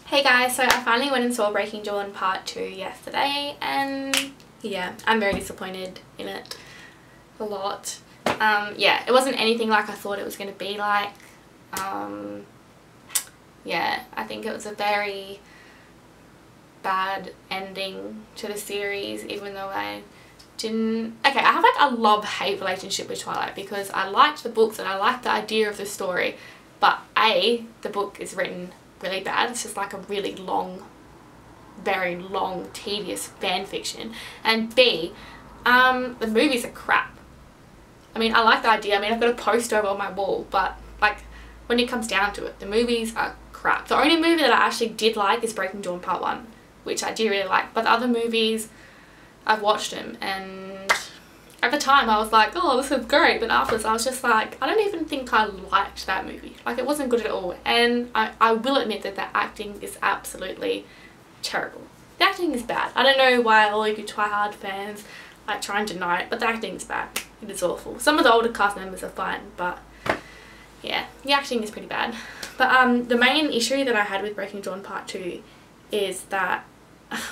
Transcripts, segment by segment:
Hey guys, so I finally went and saw Breaking Dawn Part 2 yesterday, and yeah, I'm very disappointed in it. A lot. Yeah, it wasn't anything like I thought it was going to be like. Yeah, I think it was a very bad ending to the series, even though I didn't... Okay, I have like a love-hate relationship with Twilight because I liked the books and I liked the idea of the story, but A, the book is written really bad. It's just like a really long, very long, tedious fan fiction, and B, the movies are crap. I mean, I like the idea. I mean, I've got a poster over on my wall, but like when it comes down to it, the movies are crap. The only movie that I actually did like is Breaking Dawn Part 1, which I did really like, but the other movies, I've watched them, and at the time I was like, oh, this is great, but afterwards I was just like, I don't even think I liked that movie. Like, it wasn't good at all, and I will admit that the acting is absolutely terrible. The acting is bad. I don't know why all you Twilight fans like try and deny it, but the acting is bad. It is awful. Some of the older cast members are fine, but yeah, the acting is pretty bad. But the main issue that I had with Breaking Dawn Part 2 is that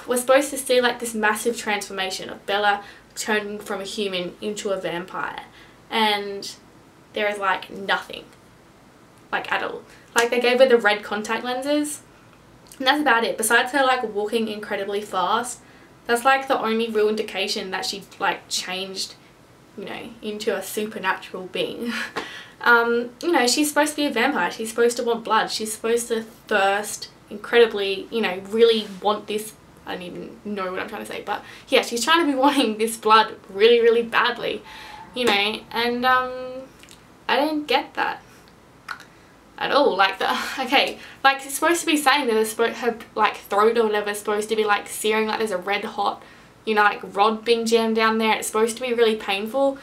we're supposed to see like this massive transformation of Bella turning from a human into a vampire, and there is like nothing, like at all. Like, they gave her the red contact lenses and that's about it. Besides her like walking incredibly fast, that's like the only real indication that she like changed, you know, into a supernatural being. You know, she's supposed to be a vampire. She's supposed to want blood. She's supposed to thirst incredibly, you know, really want this. I don't even know what I'm trying to say, but yeah, she's trying to be wanting this blood really, really badly, you know, and I didn't get that at all. Like, okay, like, it's supposed to be saying that her like throat or whatever is supposed to be like searing, like there's a red hot, you know, like rod being jammed down there. It's supposed to be really painful,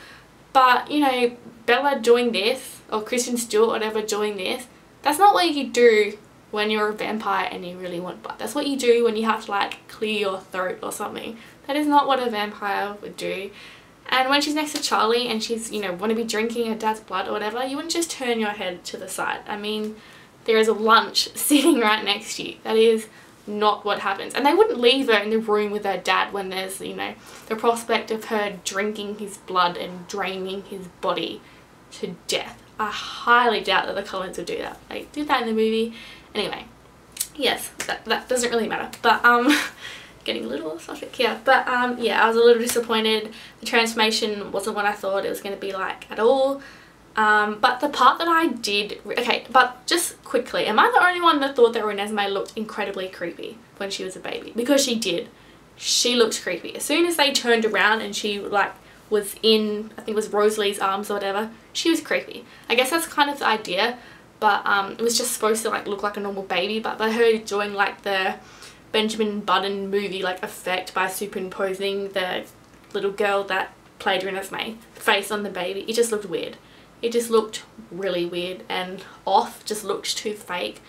but you know, Bella doing this, or Kristen Stewart, whatever, doing this, that's not what you do when you're a vampire and you really want blood. That's what you do when you have to like clear your throat or something. That is not what a vampire would do. And when she's next to Charlie and she's, you know, want to be drinking her dad's blood or whatever, you wouldn't just turn your head to the side. I mean, there is a lunch sitting right next to you. That is not what happens. And they wouldn't leave her in the room with her dad when there's, you know, the prospect of her drinking his blood and draining his body to death. I highly doubt that the Cullens would do that. They did that in the movie. Anyway, yes, that doesn't really matter. But getting a little off topic here. But yeah, I was a little disappointed. The transformation wasn't what I thought it was going to be like at all. But the part that I did... Okay, but just quickly, am I the only one that thought that Renesmee looked incredibly creepy when she was a baby? Because she did. She looked creepy. As soon as they turned around and she like was in, I think it was Rosalie's arms or whatever, she was creepy. I guess that's kind of the idea. But it was just supposed to like look like a normal baby, but by her doing like the Benjamin Button movie like effect by superimposing the little girl that played Renesmee face on the baby, it just looked weird. It just looked really weird and off, just looked too fake.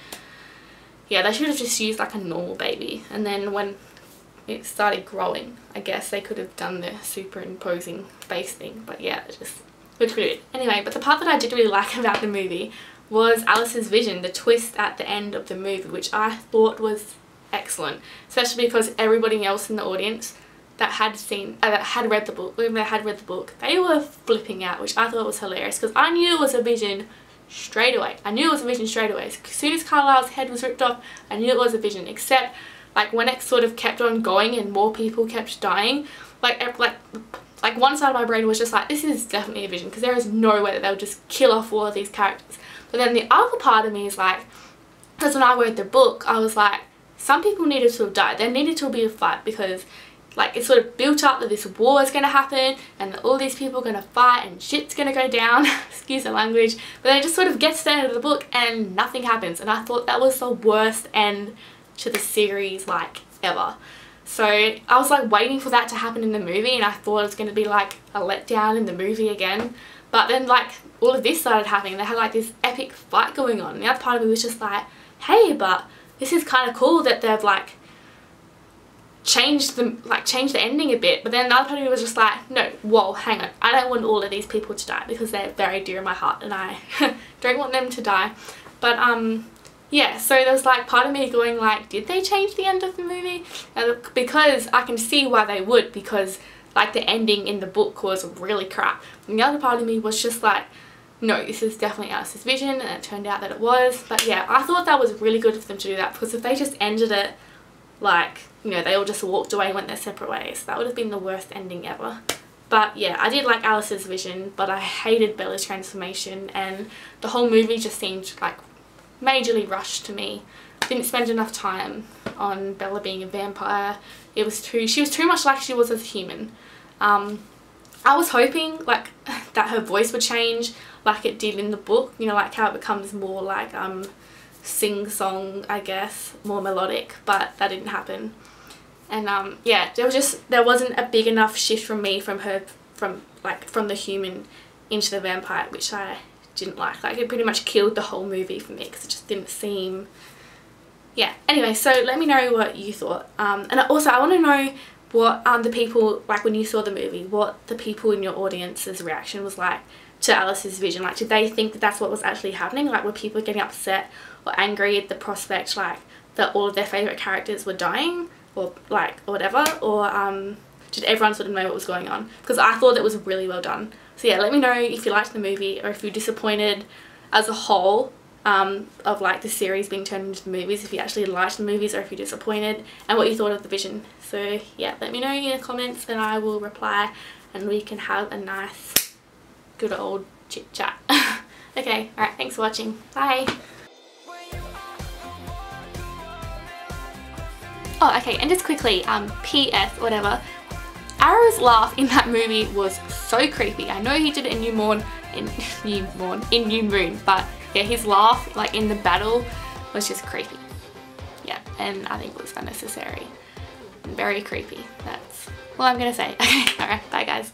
Yeah, they should have just used like a normal baby, and then when it started growing, I guess they could have done the superimposing face thing, but yeah, it just looked weird. Anyway, but the part that I did really like about the movie was Alice's vision, the twist at the end of the movie, which I thought was excellent, especially because everybody else in the audience that had read the book, when they had read the book, they were flipping out, which I thought was hilarious, because I knew it was a vision straight away. I knew it was a vision straight away. As soon as Carlisle's head was ripped off, I knew it was a vision, except like when it sort of kept on going and more people kept dying, like one side of my brain was just like, this is definitely a vision, because there is no way that they'll just kill off all of these characters. But then the other part of me is like, because when I read the book, I was like, some people needed to have died. There needed to be a fight, because like it sort of built up that this war is going to happen and that all these people are going to fight and shit's going to go down, excuse the language, but then it just sort of gets to the end of the book and nothing happens, and I thought that was the worst end to the series like ever. So I was like waiting for that to happen in the movie, and I thought it was going to be like a letdown in the movie again. But then like all of this started happening. They had like this epic fight going on, and the other part of me was just like, hey, but this is kind of cool that they've like changed the ending a bit. But then the other part of me was just like, no, whoa, hang on, I don't want all of these people to die, because they're very dear in my heart and I don't want them to die. But yeah, so there was like part of me going like, did they change the end of the movie? Because I can see why they would, because like the ending in the book was really crap. And the other part of me was just like, no, this is definitely Alice's vision, and it turned out that it was. But yeah, I thought that was really good for them to do that, because if they just ended it like, you know, they all just walked away and went their separate ways, that would have been the worst ending ever. But yeah, I did like Alice's vision, but I hated Bella's transformation, and the whole movie just seemed like majorly rushed to me. Didn't spend enough time on Bella being a vampire. She was too much like she was as a human. I was hoping like that her voice would change like it did in the book, you know, like how it becomes more like sing-song, I guess, more melodic, but that didn't happen. And yeah, there wasn't a big enough shift from me from the human into the vampire, which I didn't like. Like, it pretty much killed the whole movie for me, because it just didn't seem, yeah. Anyway, so let me know what you thought, and also I want to know what the people, like when you saw the movie, what the people in your audience's reaction was like to Alice's vision. Like, did they think that that's what was actually happening? Like, were people getting upset or angry at the prospect like that all of their favourite characters were dying, or like, or whatever, or did everyone sort of know what was going on? Because I thought it was really well done. So yeah, let me know if you liked the movie, or if you're disappointed as a whole of like the series being turned into the movies, if you actually liked the movies, or if you're disappointed, and what you thought of the vision. So yeah, let me know in the comments, and I will reply, and we can have a nice good old chit chat. Okay, alright, thanks for watching. Bye! Oh, okay, and just quickly, PS, whatever, Arrow's laugh in that movie was so creepy. I know he did it in New Moon, but yeah, his laugh like in the battle was just creepy. Yeah, and I think it was unnecessary and very creepy. That's all I'm gonna say. Okay, alright, bye guys.